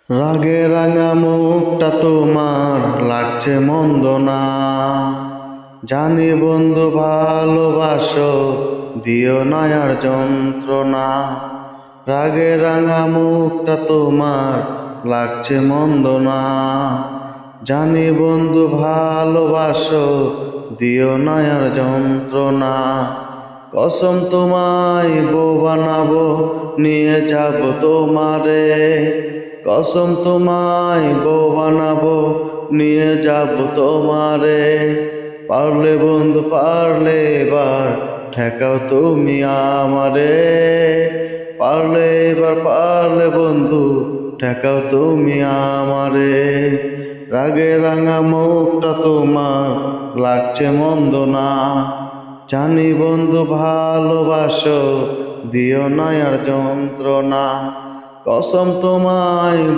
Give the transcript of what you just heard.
রাগে রাঙা মুখটা তোমার লাগছে মন্দ না। জানি বন্ধু ভালোবাসো, দিও না আর যন্ত্রণা। রাগে রাঙা মুখটা তোমার লাগছে মন্দ না। জানি বন্ধু ভালোবাসো, দিও না আর যন্ত্রণা। কসম তোমায় বউ বানাবো, নিয়ে যাব তোমারে। কসম তোমায় বউ বানাবো, নিয়ে যাব তোমারে। পারলে বন্ধু পারলে এবার ঠেকাও তুমি আমারে। পারলে এবার পারলে বন্ধু ঠেকাও তুমি আমারে। রাগে রাঙা মুখটা তোমার লাগছে মন্দ না। জানি বন্ধু ভালোবাসো, দিও না আর যন্ত্রণা। কসম তোমায়